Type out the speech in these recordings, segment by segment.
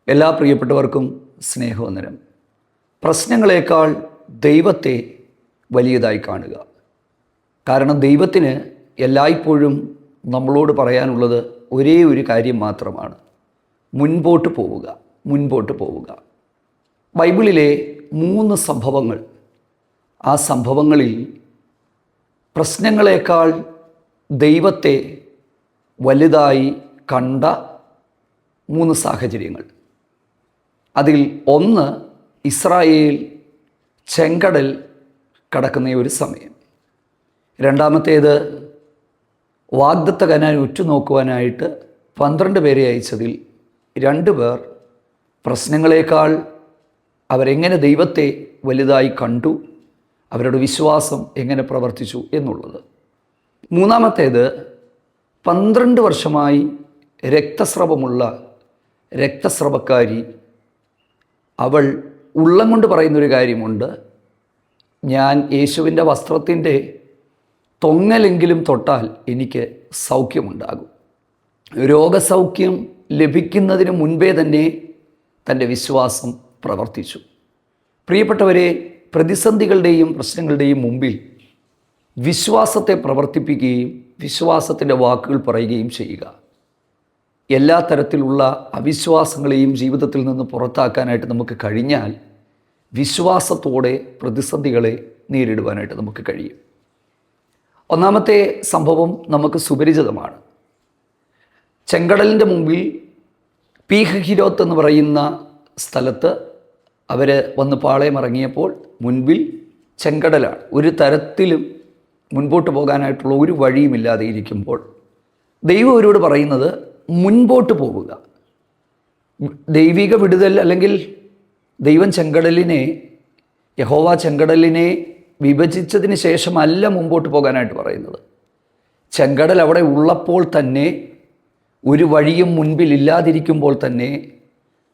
എല്ലാ പ്രിയപ്പെട്ടവർക്കും സ്നേഹവന്ദനം. പ്രശ്നങ്ങളെക്കാൾ ദൈവത്തെ വലിയതായി കാണുക. കാരണം ദൈവത്തിന് എല്ലായ്പ്പോഴും നമ്മളോട് പറയാനുള്ളത് ഒരേ ഒരു കാര്യം മാത്രമാണ്: മുൻപോട്ട് പോവുക, മുൻപോട്ട് പോവുക. ബൈബിളിലെ 3 സംഭവങ്ങൾ, ആ സംഭവങ്ങളിൽ പ്രശ്നങ്ങളെക്കാൾ ദൈവത്തെ വലുതായി കണ്ട 3 സാഹചര്യങ്ങൾ. അതിൽ ഒന്ന്, ഇസ്രായേൽ ചെങ്കടൽ കടക്കുന്ന ഒരു സമയം. രണ്ടാമത്തേത്, വാഗ്ദത്ത കനാൻ ഉറ്റുനോക്കുവാനായിട്ട് 12 പേരെ അയച്ചതിൽ 2 പേർ പ്രശ്നങ്ങളെക്കാൾ അവരെങ്ങനെ ദൈവത്തെ വലുതായി കണ്ടു, അവരുടെ വിശ്വാസം എങ്ങനെ പ്രവർത്തിച്ചു എന്നുള്ളത്. മൂന്നാമത്തേത്, 12 വർഷമായി രക്തസ്രവമുള്ള രക്തസ്രവക്കാരി, അവൾ ഉള്ളം കൊണ്ട് പറയുന്നൊരു കാര്യമുണ്ട്: ഞാൻ യേശുവിൻ്റെ വസ്ത്രത്തിൻ്റെ തൊങ്ങലെങ്കിലും തൊട്ടാൽ എനിക്ക് സൗഖ്യമുണ്ടാകും. രോഗസൗഖ്യം ലഭിക്കുന്നതിന് മുൻപേ തന്നെ തൻ്റെ വിശ്വാസം പ്രവർത്തിച്ചു. പ്രിയപ്പെട്ടവരെ, പ്രതിസന്ധികളുടെയും പ്രശ്നങ്ങളുടെയും മുമ്പിൽ വിശ്വാസത്തെ പ്രവർത്തിപ്പിക്കുകയും വിശ്വാസത്തിൻ്റെ വാക്കുകൾ പറയുകയും ചെയ്യുക. എല്ലാ തരത്തിലുള്ള അവിശ്വാസങ്ങളെയും ജീവിതത്തിൽ നിന്ന് പുറത്താക്കാനായിട്ട് നമുക്ക് കഴിഞ്ഞാൽ വിശ്വാസത്തോടെ പ്രതിസന്ധികളെ നേരിടുവാനായിട്ട് നമുക്ക് കഴിയും. ഒന്നാമത്തെ സംഭവം നമുക്ക് സുപരിചിതമാണ്. ചെങ്കടലിൻ്റെ മുമ്പിൽ പീഹഹിരോത്ത് എന്ന് പറയുന്ന സ്ഥലത്ത് അവർ വന്ന് പാളയമിറങ്ങിയപ്പോൾ മുൻപിൽ ചെങ്കടലാണ്. ഒരു തരത്തിലും മുൻപോട്ട് പോകാനായിട്ടുള്ള ഒരു വഴിയുമില്ലാതെ ഇരിക്കുമ്പോൾ ദൈവം അവരോട് പറയുന്നത് മുൻപോട്ട് പോവുക. ദൈവിക വിടുതൽ, അല്ലെങ്കിൽ ദൈവം യഹോവ ചെങ്കടലിനെ വിഭജിച്ചതിന് ശേഷമല്ല മുമ്പോട്ട് പോകാനായിട്ട് പറയുന്നത്. ചെങ്കടൽ അവിടെ ഉള്ളപ്പോൾ തന്നെ, ഒരു വഴിയും മുൻപിൽ ഇല്ലാതിരിക്കുമ്പോൾ തന്നെ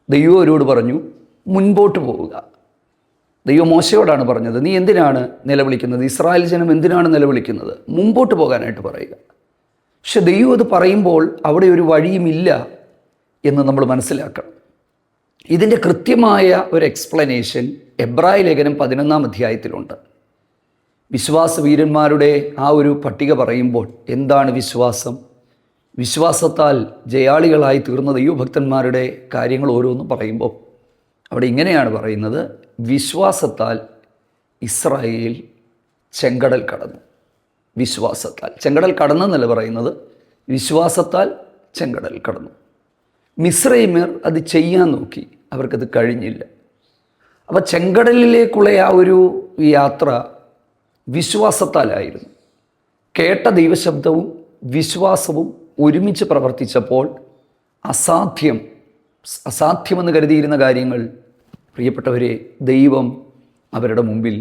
ദൈവം അവരോട് പറഞ്ഞു മുൻപോട്ട് പോവുക. ദൈവം മോശയോടാണ് പറഞ്ഞത്, നീ എന്തിനാണ് നിലവിളിക്കുന്നത്? ഇസ്രായേൽ ജനം എന്തിനാണ് നിലവിളിക്കുന്നത്? മുമ്പോട്ട് പോകാനായിട്ട് പറയുക. പക്ഷെ ദൈവം അത് പറയുമ്പോൾ അവിടെ ഒരു വഴിയുമില്ല എന്ന് നമ്മൾ മനസ്സിലാക്കണം. ഇതിൻ്റെ കൃത്യമായ ഒരു എക്സ്പ്ലനേഷൻ എബ്രായ ലേഖനം 11-ാം അധ്യായത്തിലുണ്ട്. വിശ്വാസ വീരന്മാരുടെ ആ ഒരു പട്ടിക പറയുമ്പോൾ എന്താണ് വിശ്വാസം, വിശ്വാസത്താൽ ജയാളികളായി തീർന്ന ദൈവഭക്തന്മാരുടെ കാര്യങ്ങൾ ഓരോന്നും പറയുമ്പോൾ അവിടെ ഇങ്ങനെയാണ് പറയുന്നത്: വിശ്വാസത്താൽ ഇസ്രായേൽ ചെങ്കടൽ കടന്നു. വിശ്വാസത്താൽ ചെങ്കടൽ കടന്നെന്നല്ല പറയുന്നത്, വിശ്വാസത്താൽ ചെങ്കടൽ കടന്നു. മിസ്രൈമ്യർ അത് ചെയ്യാൻ നോക്കി, അവർക്കത് കഴിഞ്ഞില്ല. അപ്പോൾ ചെങ്കടലിലേക്കുള്ള ആ ഒരു യാത്ര വിശ്വാസത്താലായിരുന്നു. കേട്ട ദൈവശബ്ദവും വിശ്വാസവും ഒരുമിച്ച് പ്രവർത്തിച്ചപ്പോൾ അസാധ്യമെന്ന് കരുതിയിരുന്ന കാര്യങ്ങൾ, പ്രിയപ്പെട്ടവരെ, ദൈവം അവരുടെ മുമ്പിൽ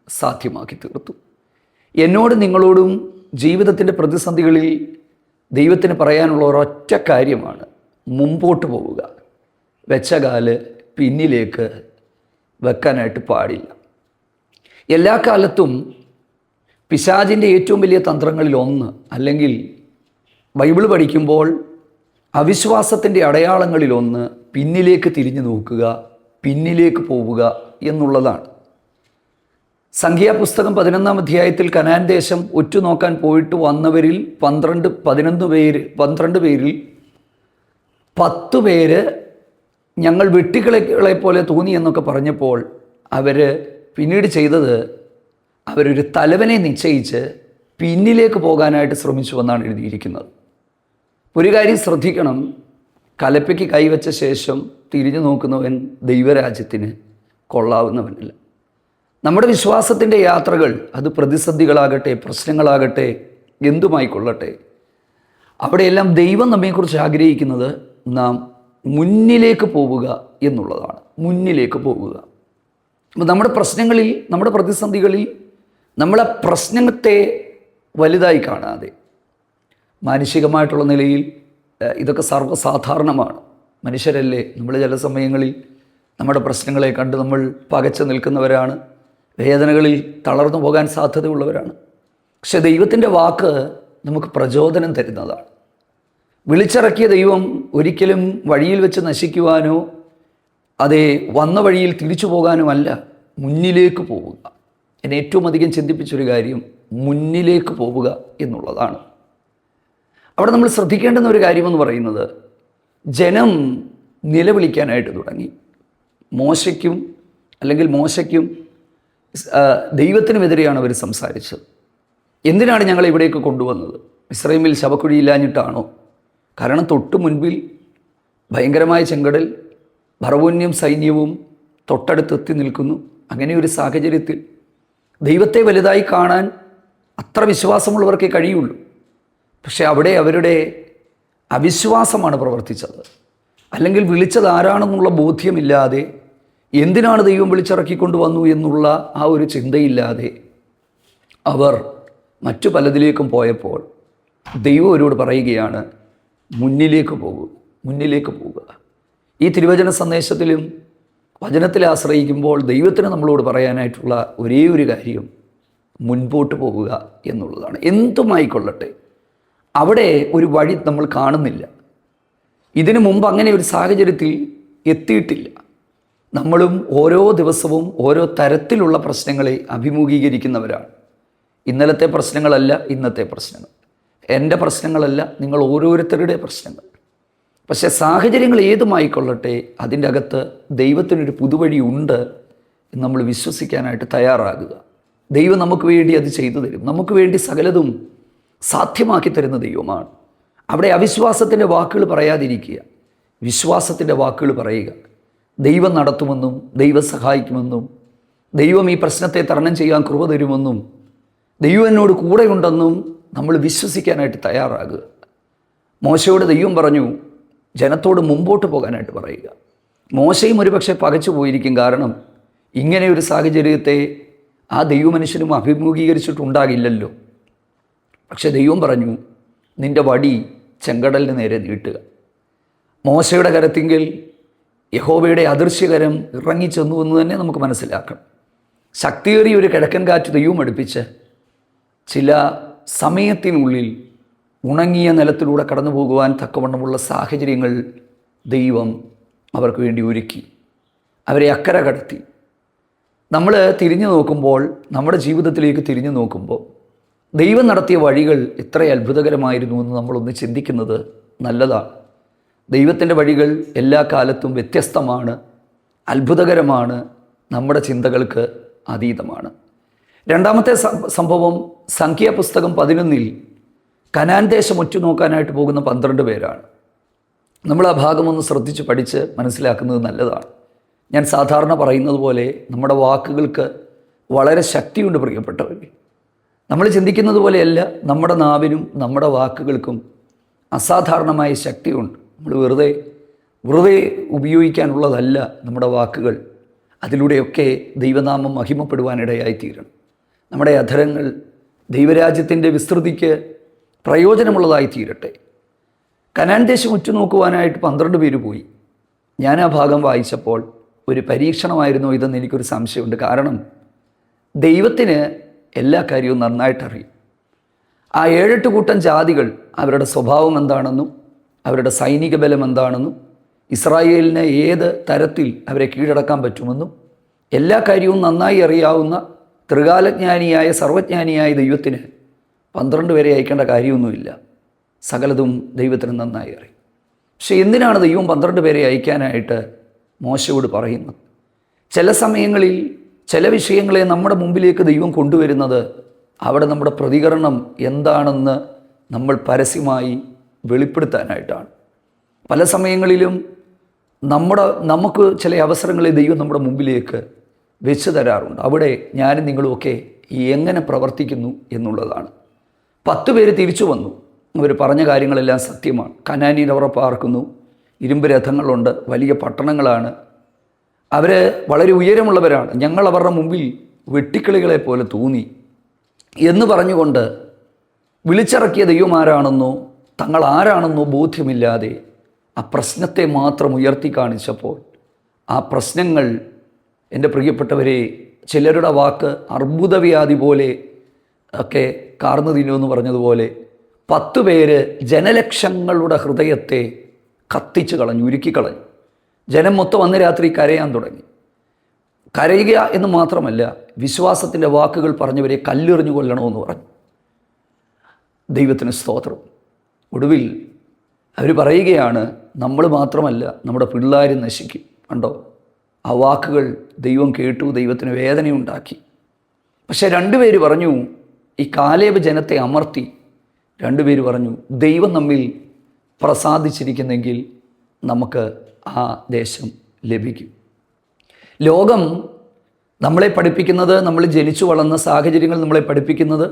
സാധ്യമാക്കി തീർത്തു. എന്നോട് നിങ്ങളോടും ജീവിതത്തിൻ്റെ പ്രതിസന്ധികളിൽ ദൈവത്തിന് പറയാനുള്ള ഒരൊറ്റ കാര്യമാണ്: മുമ്പോട്ട് പോവുക. വെച്ച കാല് പിന്നിലേക്ക് വെക്കാനായിട്ട് പാടില്ല. എല്ലാ കാലത്തും പിശാചിൻ്റെ ഏറ്റവും വലിയ തന്ത്രങ്ങളിലൊന്ന്, അല്ലെങ്കിൽ ബൈബിൾ പഠിക്കുമ്പോൾ അവിശ്വാസത്തിൻ്റെ അടയാളങ്ങളിലൊന്ന്, പിന്നിലേക്ക് തിരിഞ്ഞു നോക്കുക, പിന്നിലേക്ക് പോവുക എന്നുള്ളതാണ്. സംഖ്യാപുസ്തകം 11-ാം അധ്യായത്തിൽ കനാൻ ദേശം ഒറ്റുനോക്കാൻ പോയിട്ട് വന്നവരിൽ 12 പേരിൽ 10 പേര് ഞങ്ങൾ വെട്ടിക്കിളെ പോലെ തോന്നി എന്നൊക്കെ പറഞ്ഞപ്പോൾ അവർ പിന്നീട് ചെയ്തത്, അവരൊരു തലവനെ നിശ്ചയിച്ച് പിന്നിലേക്ക് പോകാനായിട്ട് ശ്രമിച്ചു എന്നാണ് എഴുതിയിരിക്കുന്നത്. ഒരു കാര്യം ശ്രദ്ധിക്കണം: കലപ്പയ്ക്ക് കൈവച്ച ശേഷം തിരിഞ്ഞു നോക്കുന്നവൻ ദൈവരാജ്യത്തിന് കൊള്ളാവുന്നവനല്ല. നമ്മുടെ വിശ്വാസത്തിൻ്റെ യാത്രകൾ, അത് പ്രതിസന്ധികളാകട്ടെ, പ്രശ്നങ്ങളാകട്ടെ, എന്തുമായിക്കൊള്ളട്ടെ, അവിടെയെല്ലാം ദൈവം നമ്മെക്കുറിച്ച് ആഗ്രഹിക്കുന്നത് നാം മുന്നിലേക്ക് പോവുക എന്നുള്ളതാണ്. മുന്നിലേക്ക് പോവുക. അപ്പോൾ നമ്മുടെ പ്രശ്നങ്ങളിൽ, നമ്മുടെ പ്രതിസന്ധികളിൽ നമ്മളെ പ്രശ്നത്തെ വലുതായി കാണാതെ, മാനുഷികമായിട്ടുള്ള നിലയിൽ ഇതൊക്കെ സർവ്വസാധാരണമാണ്. മനുഷ്യരല്ലേ, നമ്മൾ ചില സമയങ്ങളിൽ നമ്മുടെ പ്രശ്നങ്ങളെ കണ്ട് നമ്മൾ പകച്ചു നിൽക്കുന്നവരാണ്, വേദനകളിൽ തളർന്നു പോകാൻ സാധ്യതയുള്ളവരാണ്. പക്ഷെ ദൈവത്തിൻ്റെ വാക്ക് നമുക്ക് പ്രചോദനം തരുന്നതാണ്. വിളിച്ചിറക്കിയ ദൈവം ഒരിക്കലും വഴിയിൽ വെച്ച് നശിക്കുവാനോ അതേ വന്ന വഴിയിൽ തിരിച്ചു പോകാനുമല്ല, മുന്നിലേക്ക് പോവുക. എന്നെ ഏറ്റവും അധികം ചിന്തിപ്പിച്ചൊരു കാര്യം മുന്നിലേക്ക് പോവുക എന്നുള്ളതാണ്. അവിടെ നമ്മൾ ശ്രദ്ധിക്കേണ്ടുന്ന ഒരു കാര്യമെന്ന് പറയുന്നത്, ജനം നിലവിളിക്കാനായിട്ട് തുടങ്ങി. മോശയ്ക്കും ദൈവത്തിനുമെതിരെയാണ് അവർ സംസാരിച്ചത്. എന്തിനാണ് ഞങ്ങളെ ഇവിടേക്ക് കൊണ്ടുവന്നത്? മിസ്രയീമിൽ ശവക്കുഴിയില്ലാഞ്ഞിട്ടാണോ? കാരണം തൊട്ടു മുൻപിൽ ഭയങ്കരമായ ചെങ്കടൽ, ഫറവോന്യം സൈന്യവും തൊട്ടടുത്തെത്തി നിൽക്കുന്നു. അങ്ങനെ ഒരു സാഹചര്യത്തിൽ ദൈവത്തെ വലുതായി കാണാൻ അത്ര വിശ്വാസമുള്ളവർക്കേ കഴിയുള്ളൂ. പക്ഷെ അവിടെ അവരുടെ അവിശ്വാസമാണ് പ്രവർത്തിച്ചത്. അല്ലെങ്കിൽ വിളിച്ചത് ആരാണെന്നുള്ള ബോധ്യമില്ലാതെ, എന്തിനാണ് ദൈവം വിളിച്ചിറക്കിക്കൊണ്ടുവന്നു എന്നുള്ള ആ ഒരു ചിന്തയില്ലാതെ അവർ മറ്റു പലതിലേക്കും പോയപ്പോൾ ദൈവം അവരോട് പറയുകയാണ്, മുന്നിലേക്ക് പോകുക. ഈ തിരുവചന സന്ദേശത്തിലും വചനത്തിൽ ആശ്രയിക്കുമ്പോൾ ദൈവത്തിന് നമ്മളോട് പറയാനായിട്ടുള്ള ഒരേ ഒരു കാര്യം മുൻപോട്ട് പോകുക എന്നുള്ളതാണ്. എന്തുമായിക്കൊള്ളട്ടെ, അവിടെ ഒരു വഴി നമ്മൾ കാണുന്നില്ല. ഇതിനു മുമ്പ് അങ്ങനെ ഒരു സാഹചര്യത്തിൽ എത്തിയിട്ടില്ല. നമ്മളും ഓരോ ദിവസവും ഓരോ തരത്തിലുള്ള പ്രശ്നങ്ങളെ അഭിമുഖീകരിക്കുന്നവരാണ്. ഇന്നലത്തെ പ്രശ്നങ്ങളല്ല ഇന്നത്തെ പ്രശ്നങ്ങൾ, എൻ്റെ പ്രശ്നങ്ങളല്ല, നിങ്ങൾ ഓരോരുത്തരുടെ പ്രശ്നങ്ങൾ. പക്ഷേ സാഹചര്യങ്ങൾ ഏതുമായിക്കൊള്ളട്ടെ, അതിൻ്റെ അകത്ത് ദൈവത്തിനൊരു പുതുവഴി ഉണ്ട് എന്ന് നമ്മൾ വിശ്വസിക്കാനായിട്ട് തയ്യാറാകുക. ദൈവം നമുക്ക് വേണ്ടി അത് ചെയ്തു തരും. നമുക്ക് വേണ്ടി സകലതും സാധ്യമാക്കി തരുന്ന ദൈവമാണ്. അവിടെ അവിശ്വാസത്തിൻ്റെ വാക്കുകൾ പറയാതിരിക്കുക, വിശ്വാസത്തിൻ്റെ വാക്കുകൾ പറയുക. ദൈവം നടത്തുമെന്നും ദൈവം സഹായിക്കുമെന്നും ദൈവം ഈ പ്രശ്നത്തെ തരണം ചെയ്യാൻ കൃപ തരുമെന്നും ദൈവം എന്നോട് കൂടെയുണ്ടെന്നും നമ്മൾ വിശ്വസിക്കാനായിട്ട് തയ്യാറാകുക. മോശയോട് ദൈവം പറഞ്ഞു, ജനത്തോട് മുമ്പോട്ട് പോകാനായിട്ട് പറയുക. മോശയും ഒരുപക്ഷെ പകച്ചു പോയിരിക്കും. കാരണം ഇങ്ങനെ ഒരു സാഹചര്യത്തെ ആ ദൈവമനുഷ്യനും അഭിമുഖീകരിച്ചിട്ടുണ്ടാകില്ലല്ലോ. പക്ഷെ ദൈവം പറഞ്ഞു, നിൻ്റെ വടി ചെങ്കടലിന് നേരെ നീട്ടുക. മോശയുടെ കരത്തിങ്കിൽ യഹോവയുടെ അദൃശ്യകരം ഇറങ്ങിച്ചെന്നു എന്ന് തന്നെ നമുക്ക് മനസ്സിലാക്കണം. ശക്തിയേറിയ ഒരു കിഴക്കൻ കാറ്റ് ദൈവം അടുപ്പിച്ച് ചില സമയത്തിനുള്ളിൽ ഉണങ്ങിയ നിലത്തിലൂടെ കടന്നു പോകുവാൻ തക്കവണ്ണമുള്ള സാഹചര്യങ്ങൾ ദൈവം അവർക്ക് വേണ്ടി ഒരുക്കി. അവരെ അക്കരെ കടത്തി. നമ്മൾ തിരിഞ്ഞു നോക്കുമ്പോൾ, നമ്മുടെ ജീവിതത്തിലേക്ക് തിരിഞ്ഞു നോക്കുമ്പോൾ ദൈവം നടത്തിയ വഴികൾ എത്ര അത്ഭുതകരമായിരുന്നു എന്ന് നമ്മളൊന്ന് ചിന്തിക്കുന്നത് നല്ലതാണ്. ദൈവത്തിൻ്റെ വഴികൾ എല്ലാ കാലത്തും വ്യത്യസ്തമാണ്, അത്ഭുതകരമാണ്, നമ്മുടെ ചിന്തകൾക്ക് അതീതമാണ്. രണ്ടാമത്തെ സംഭവം സംഖ്യാപുസ്തകം 11 കനാൻ ദേശം ഒറ്റുനോക്കാനായിട്ട് പോകുന്ന 12 പേരാണ്. നമ്മൾ ആ ഭാഗമൊന്ന് ശ്രദ്ധിച്ച് പഠിച്ച് മനസ്സിലാക്കുന്നത് നല്ലതാണ്. ഞാൻ സാധാരണ പറയുന്നത് പോലെ നമ്മുടെ വാക്കുകൾക്ക് വളരെ ശക്തിയുണ്ട് പ്രിയപ്പെട്ടവർ. നമ്മൾ ചിന്തിക്കുന്നത് പോലെയല്ല, നമ്മുടെ നാവിനും നമ്മുടെ വാക്കുകൾക്കും അസാധാരണമായ ശക്തിയുണ്ട്. നമ്മൾ വെറുതെ ഉപയോഗിക്കാനുള്ളതല്ല നമ്മുടെ വാക്കുകൾ. അതിലൂടെയൊക്കെ ദൈവനാമം മഹിമപ്പെടുവാനിടയായിത്തീരണം. നമ്മുടെ അധരങ്ങൾ ദൈവരാജ്യത്തിൻ്റെ വിസ്തൃതിക്ക് പ്രയോജനമുള്ളതായി തീരട്ടെ. കനാൻ ദേശം ഉറ്റുനോക്കുവാനായിട്ട് 12 പേര് പോയി. ഞാൻ ആ ഭാഗം വായിച്ചപ്പോൾ ഒരു പരീക്ഷണമായിരുന്നോ ഇതെന്ന് എനിക്കൊരു സംശയമുണ്ട്. കാരണം ദൈവത്തിന് എല്ലാ കാര്യവും നന്നായിട്ടറിയും. ആ 7-8 കൂട്ടം ജാതികൾ അവരുടെ സ്വഭാവം എന്താണെന്നും അവരുടെ സൈനിക ബലം എന്താണെന്നും ഇസ്രായേലിന് ഏത് തരത്തിൽ അവരെ കീഴടക്കാൻ പറ്റുമെന്നും എല്ലാ കാര്യവും നന്നായി അറിയാവുന്ന ത്രികാലജ്ഞാനിയായ സർവജ്ഞാനിയായ ദൈവത്തിന് 12 പേരെ അയക്കേണ്ട കാര്യമൊന്നുമില്ല. സകലതും ദൈവത്തിന് നന്നായി അറിയും. പക്ഷെ എന്തിനാണ് ദൈവം 12 പേരെ അയക്കാനായിട്ട് മോശയോട് പറയുന്നത്? ചില സമയങ്ങളിൽ ചില വിഷയങ്ങളെ നമ്മുടെ മുമ്പിലേക്ക് ദൈവം കൊണ്ടുവരുന്നത് അവിടെ നമ്മുടെ പ്രതികരണം എന്താണെന്ന് നമ്മൾ പരസ്യമായി വെളിപ്പെടുത്താനായിട്ടാണ്. പല സമയങ്ങളിലും നമുക്ക് ചില അവസരങ്ങളെ ദൈവം നമ്മുടെ മുമ്പിലേക്ക് വെച്ച് തരാറുണ്ട്. അവിടെ ഞാനും നിങ്ങളുമൊക്കെ എങ്ങനെ പ്രവർത്തിക്കുന്നു എന്നുള്ളതാണ്. 10 പേര് തിരിച്ചു വന്നു. അവർ പറഞ്ഞ കാര്യങ്ങളെല്ലാം സത്യമാണ്. കനാന്യർ അവർ പാർക്കുന്നു, ഇരുമ്പ് രഥങ്ങളുണ്ട്, വലിയ പട്ടണങ്ങളാണ്, അവർ വളരെ ഉയരമുള്ളവരാണ്, ഞങ്ങൾ അവരുടെ മുമ്പിൽ വെട്ടിക്കിളികളെ പോലെ തോന്നി എന്ന് പറഞ്ഞുകൊണ്ട് വിളിച്ചിറക്കിയ ദൈവം ആരാണെന്നോ തങ്ങൾ ആരാണെന്നോ ബോധ്യമില്ലാതെ ആ പ്രശ്നത്തെ മാത്രം ഉയർത്തി കാണിച്ചപ്പോൾ ആ പ്രശ്നങ്ങൾ, എൻ്റെ പ്രിയപ്പെട്ടവരെ, ചിലരുടെ വാക്ക് അർബുദവ്യാധി പോലെ ഒക്കെ കാർന്നു തിന്നുമെന്ന് പറഞ്ഞതുപോലെ 10 പേര് ജനലക്ഷങ്ങളുടെ ഹൃദയത്തെ കത്തിച്ചു കളഞ്ഞു, ഉരുക്കിക്കളഞ്ഞു. ജനം മൊത്തം അന്ന് രാത്രി കരയാൻ തുടങ്ങി. കരയുക എന്ന് മാത്രമല്ല, വിശ്വാസത്തിൻ്റെ വാക്കുകൾ പറഞ്ഞവരെ കല്ലെറിഞ്ഞു കൊല്ലണമെന്ന് പറഞ്ഞു. ദൈവത്തിന് സ്തോത്രം. ഒടുവിൽ അവർ പറയുകയാണ്, നമ്മൾ മാത്രമല്ല നമ്മുടെ പിള്ളേർ നശിക്കും. കണ്ടോ, ആ വാക്കുകൾ ദൈവം കേട്ടു, ദൈവത്തിന് വേദനയുണ്ടാക്കി. പക്ഷെ രണ്ടുപേര് പറഞ്ഞു, ഈ കാലേബ് ജനത്തെ അമർത്തി. രണ്ടുപേര് പറഞ്ഞു, ദൈവം നമ്മിൽ പ്രസാദിച്ചിരിക്കുന്നെങ്കിൽ നമുക്ക് ആ ദേശം ലഭിക്കും. ലോകം നമ്മളെ പഠിപ്പിക്കുന്നത്, നമ്മൾ ജനിച്ചു വളർന്ന സാഹചര്യങ്ങൾ നമ്മളെ പഠിപ്പിക്കുന്നത്,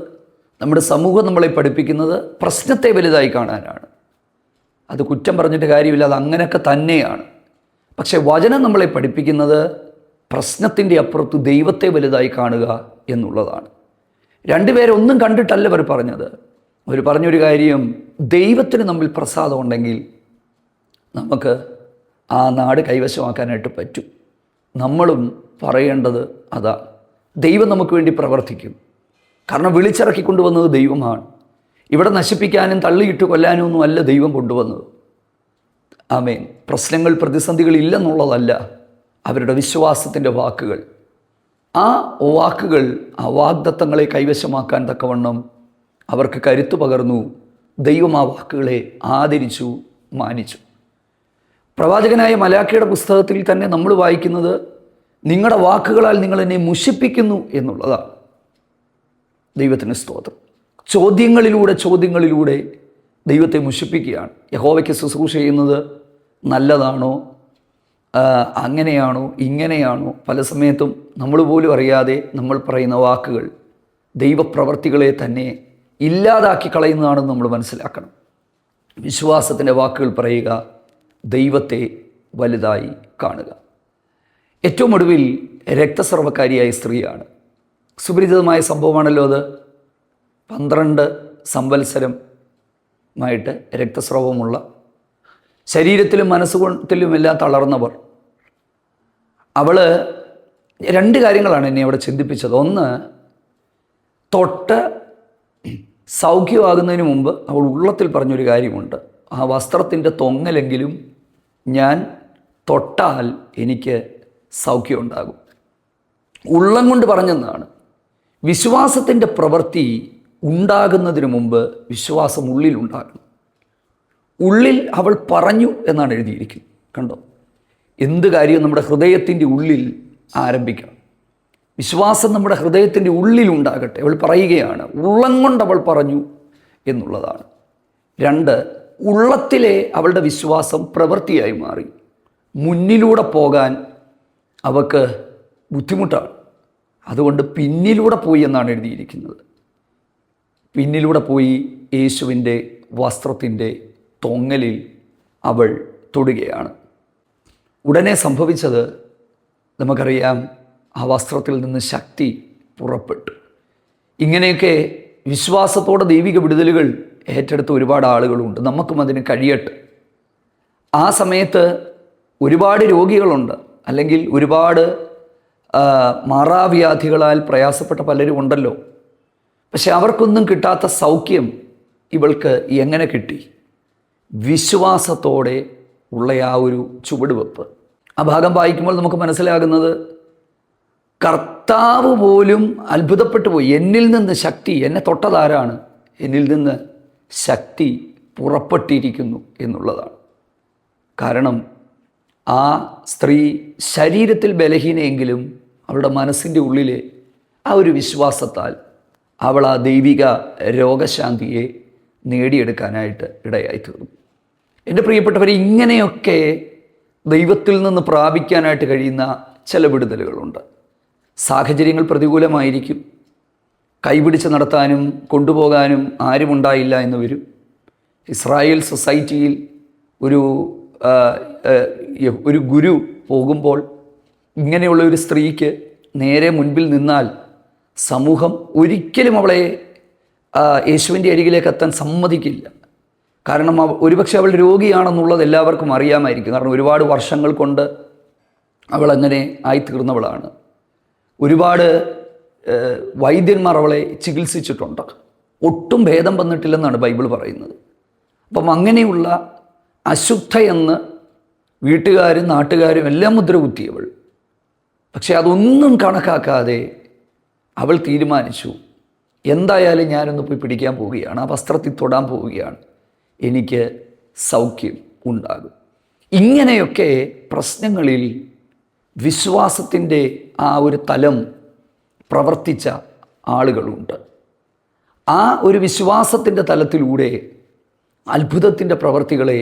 നമ്മുടെ സമൂഹം നമ്മളെ പഠിപ്പിക്കുന്നത് പ്രശ്നത്തെ വലുതായി കാണാനാണ്. അത് കുറ്റം പറഞ്ഞിട്ട് കാര്യമില്ല, അത് അങ്ങനെയൊക്കെ തന്നെയാണ്. പക്ഷേ വചനം നമ്മളെ പഠിപ്പിക്കുന്നത് പ്രശ്നത്തിൻ്റെ അപ്പുറത്ത് ദൈവത്തെ വലുതായി കാണുക എന്നുള്ളതാണ്. രണ്ടുപേരൊന്നും കണ്ടിട്ടല്ല അവർ പറഞ്ഞത്. അവർ പറഞ്ഞൊരു കാര്യം, ദൈവത്തിന് നമ്മിൽ പ്രസാദമുണ്ടെങ്കിൽ നമുക്ക് ആ നാട് കൈവശമാക്കാനായിട്ട് പറ്റും. നമ്മളും പറയേണ്ടത് അതാ. ദൈവം നമുക്ക് വേണ്ടി പ്രവർത്തിക്കും. കാരണം വിളിച്ചിറക്കി കൊണ്ടുവന്നത് ദൈവമാണ്. ഇവിടെ നശിപ്പിക്കാനും തള്ളിയിട്ട് കൊല്ലാനും ഒന്നും അല്ല ദൈവം കൊണ്ടുവന്നത്. ആമേൻ. പ്രശ്നങ്ങൾ, പ്രതിസന്ധികൾ ഇല്ലെന്നുള്ളതല്ല അവരുടെ വിശ്വാസത്തിൻ്റെ വാക്കുകൾ. ആ വാക്കുകൾ, ആ വാഗ്ദത്തങ്ങളെ കൈവശമാക്കാൻ തക്കവണ്ണം അവർക്ക് കരുത്തു പകർന്നു. ദൈവം ആ വാക്കുകളെ ആദരിച്ചു, മാനിച്ചു. പ്രവാചകനായ മലാഖിയുടെ പുസ്തകത്തിൽ തന്നെ നമ്മൾ വായിക്കുന്നത്, നിങ്ങളുടെ വാക്കുകളാൽ നിങ്ങൾ എന്നെ മുഷിപ്പിക്കുന്നു എന്നുള്ളതാണ്. ദൈവത്തിന് സ്തോത്രം. ചോദ്യങ്ങളിലൂടെ ദൈവത്തെ മുഷിപ്പിക്കുകയാണ്. യഹോവയ്ക്ക് ശുശ്രൂഷ ചെയ്യുന്നത് നല്ലതാണോ, അങ്ങനെയാണോ, ഇങ്ങനെയാണോ? പല സമയത്തും നമ്മൾ പോലും അറിയാതെ നമ്മൾ പറയുന്ന വാക്കുകൾ ദൈവപ്രവർത്തികളെ തന്നെ ഇല്ലാതാക്കി കളയുന്നതാണെന്ന് നമ്മൾ മനസ്സിലാക്കണം. വിശ്വാസത്തിൻ്റെ വാക്കുകൾ പറയുക, ദൈവത്തെ വലുതായി കാണുക. ഏറ്റവും ഒടുവിൽ രക്തസ്രവക്കാരിയായ സ്ത്രീയാണ്. സുപരിചിതമായ സംഭവമാണല്ലോ അത്. 12 സംവത്സരമായിട്ട് രക്തസ്രവമുള്ള, ശരീരത്തിലും മനസ്സുകൊണ്ടിലുമെല്ലാം തളർന്നവർ. അവൾ 2 കാര്യങ്ങളാണ് എന്നെ അവിടെ ചിന്തിപ്പിച്ചത്. ഒന്ന്, തൊട്ട് സൗഖ്യമാകുന്നതിന് മുമ്പ് അവൾ ഉള്ളത്തിൽ പറഞ്ഞൊരു കാര്യമുണ്ട്, ആ വസ്ത്രത്തിൻ്റെ തൊങ്ങലെങ്കിലും ഞാൻ തൊട്ടാൽ എനിക്ക് സൗഖ്യമുണ്ടാകും. ഉള്ളം കൊണ്ട് പറഞ്ഞെന്നാണ്. വിശ്വാസത്തിൻ്റെ പ്രവൃത്തി ഉണ്ടാകുന്നതിന് മുമ്പ് വിശ്വാസം ഉള്ളിലുണ്ടാകണം. ഉള്ളിൽ അവൾ പറഞ്ഞു എന്നാണ് എഴുതിയിരിക്കുന്നത്. കണ്ടോ, എന്ത് കാര്യവും നമ്മുടെ ഹൃദയത്തിൻ്റെ ഉള്ളിൽ ആരംഭിക്കണം. വിശ്വാസം നമ്മുടെ ഹൃദയത്തിൻ്റെ ഉള്ളിലുണ്ടാകട്ടെ. അവൾ പറയുകയാണ്, ഉള്ളം കൊണ്ട് അവൾ പറഞ്ഞു എന്നുള്ളതാണ്. 2, ഉള്ളത്തിലെ അവളുടെ വിശ്വാസം പ്രവൃത്തിയായി മാറി. മുന്നിലൂടെ പോകാൻ അവൾക്ക് ബുദ്ധിമുട്ടാണ്. അതുകൊണ്ട് പിന്നിലൂടെ പോയി എന്നാണ് എഴുതിയിരിക്കുന്നത്. പിന്നിലൂടെ പോയി യേശുവിൻ്റെ വസ്ത്രത്തിൻ്റെ തൊങ്ങലിൽ അവൾ തൊടുകയാണ്. ഉടനെ സംഭവിച്ചത് നമുക്കറിയാം, ആ വസ്ത്രത്തിൽ നിന്ന് ശക്തി പുറപ്പെട്ടു. ഇങ്ങനെയൊക്കെ വിശ്വാസത്തോടെ ദൈവിക വിടുതലുകൾ ഏറ്റെടുത്ത ഒരുപാട് ആളുകളുണ്ട്. നമുക്കും അതിന് കഴിയട്ടെ. ആ സമയത്ത് ഒരുപാട് രോഗികളുണ്ട്, അല്ലെങ്കിൽ ഒരുപാട് മാറാവ്യാധികളാൽ പ്രയാസപ്പെട്ട പലരും ഉണ്ടല്ലോ. പക്ഷെ അവർക്കൊന്നും കിട്ടാത്ത സൗഖ്യം ഇവൾക്ക് എങ്ങനെ കിട്ടി? വിശ്വാസത്തോടെ ഉള്ള ആ ഒരു ചുവടുവെപ്പ്. ആ ഭാഗം വായിക്കുമ്പോൾ നമുക്ക് മനസ്സിലാകുന്നത്, കർത്താവ് പോലും അത്ഭുതപ്പെട്ടു പോയി. എന്നിൽ നിന്ന് ശക്തി, എന്നെ തൊട്ടതാരാണ്? എന്നിൽ നിന്ന് ശക്തി പുറപ്പെട്ടിരിക്കുന്നു എന്നുള്ളതാണ്. കാരണം ആ സ്ത്രീ ശരീരത്തിൽ ബലഹീനയെങ്കിലും അവളുടെ മനസ്സിൻ്റെ ഉള്ളിലെ ആ ഒരു വിശ്വാസത്താൽ അവൾ ആ ദൈവിക രോഗശാന്തിയെ നേടിയെടുക്കാനായിട്ട് ഇടയായി തീർന്നു. എൻ്റെ പ്രിയപ്പെട്ടവരെ, ഇങ്ങനെയൊക്കെ ദൈവത്തിൽ നിന്ന് പ്രാപിക്കാനായിട്ട് കഴിയുന്ന ചില വിടുതലുകളുണ്ട്. സാഹചര്യങ്ങൾ പ്രതികൂലമായിരിക്കും. കൈപിടിച്ച് നടത്താനും കൊണ്ടുപോകാനും ആരുമുണ്ടായില്ല എന്ന് വരും. ഇസ്രായേൽ സൊസൈറ്റിയിൽ ഒരു ഗുരു പോകുമ്പോൾ ഇങ്ങനെയുള്ള ഒരു സ്ത്രീക്ക് നേരെ മുൻപിൽ നിന്നാൽ സമൂഹം ഒരിക്കലും അവളെ യേശുവിൻ്റെ അരികിലേക്ക് എത്താൻ സമ്മതിക്കില്ല. കാരണം ഒരുപക്ഷെ അവൾ രോഗിയാണെന്നുള്ളത് എല്ലാവർക്കും അറിയാമായിരിക്കും. കാരണം ഒരുപാട് വർഷങ്ങൾ കൊണ്ട് അവൾ അങ്ങനെ ആയിത്തീർന്നവളാണ്. ഒരുപാട് വൈദ്യന്മാർ അവളെ ചികിത്സിച്ചിട്ടുണ്ട്. ഒട്ടും ഭേദം വന്നിട്ടില്ലെന്നാണ് ബൈബിൾ പറയുന്നത്. അപ്പം അങ്ങനെയുള്ള അശുദ്ധയെന്ന് വീട്ടുകാരും നാട്ടുകാരും എല്ലാം മുദ്ര കുത്തിയവൾ. പക്ഷെ അതൊന്നും കണക്കാക്കാതെ അവൾ തീരുമാനിച്ചു, എന്തായാലും ഞാനൊന്ന് പോയി പിടിക്കാൻ പോവുകയാണ്, ആ വസ്ത്രത്തിൽ തൊടാൻ പോവുകയാണ്, എനിക്ക് സൗഖ്യം ഉണ്ടാകും. ഇങ്ങനെയൊക്കെ പ്രശ്നങ്ങളിൽ വിശ്വാസത്തിൻ്റെ ആ ഒരു തലം പ്രവർത്തിച്ച ആളുകളുണ്ട്. ആ ഒരു വിശ്വാസത്തിൻ്റെ തലത്തിലൂടെ അത്ഭുതത്തിൻ്റെ പ്രവൃത്തികളെ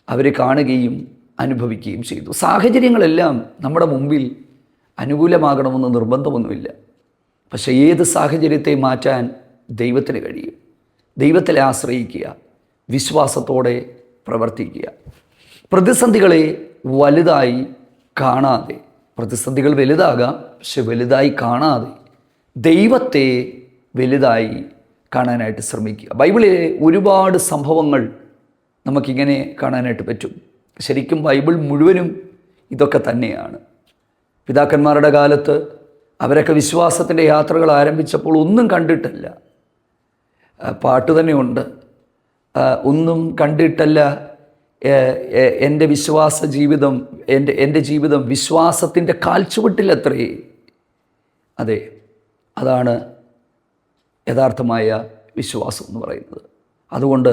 അവർ കാണുകയും അനുഭവിക്കുകയും ചെയ്തു. സാഹചര്യങ്ങളെല്ലാം നമ്മുടെ മുമ്പിൽ അനുകൂലമാകണമെന്ന് നിർബന്ധമൊന്നുമില്ല. പക്ഷേ ഏത് സാഹചര്യത്തെ മാറ്റാൻ ദൈവത്തിന് കഴിയും. ദൈവത്തിലെ ആശ്രയിക്കുക, വിശ്വാസത്തോടെ പ്രവർത്തിക്കുക. പ്രതിസന്ധികളെ വലുതായി കാണാതെ, പ്രതിസന്ധികൾ വലുതാകാം, പക്ഷെ വലുതായി കാണാതെ ദൈവത്തെ വലുതായി കാണാനായിട്ട് ശ്രമിക്കുക. ബൈബിളിലെ ഒരുപാട് സംഭവങ്ങൾ നമുക്കിങ്ങനെ കാണാനായിട്ട് പറ്റും. ശരിക്കും ബൈബിൾ മുഴുവനും ഇതൊക്കെ തന്നെയാണ്. പിതാക്കന്മാരുടെ കാലത്ത് അവരൊക്കെ വിശ്വാസത്തിൻ്റെ യാത്രകൾ ആരംഭിച്ചപ്പോൾ ഒന്നും കണ്ടിട്ടല്ല, പാട്ട് തന്നെയുണ്ട്, ഒന്നും കണ്ടിട്ടല്ല എൻ്റെ വിശ്വാസ ജീവിതം, എൻ്റെ ജീവിതം വിശ്വാസത്തിൻ്റെ കാൽച്ചുവട്ടിലത്രേ. അതെ, അതാണ് യഥാർത്ഥമായ വിശ്വാസം എന്ന് പറയുന്നത്. അതുകൊണ്ട്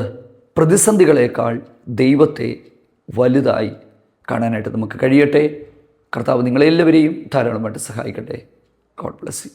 പ്രതിസന്ധികളേക്കാൾ ദൈവത്തെ വലുതായി കാണാനായിട്ട് നമുക്ക് കഴിയട്ടെ. കർത്താവ് നിങ്ങളെല്ലാവരെയും ധാരാളമായിട്ട് സഹായിക്കട്ടെ. God bless you.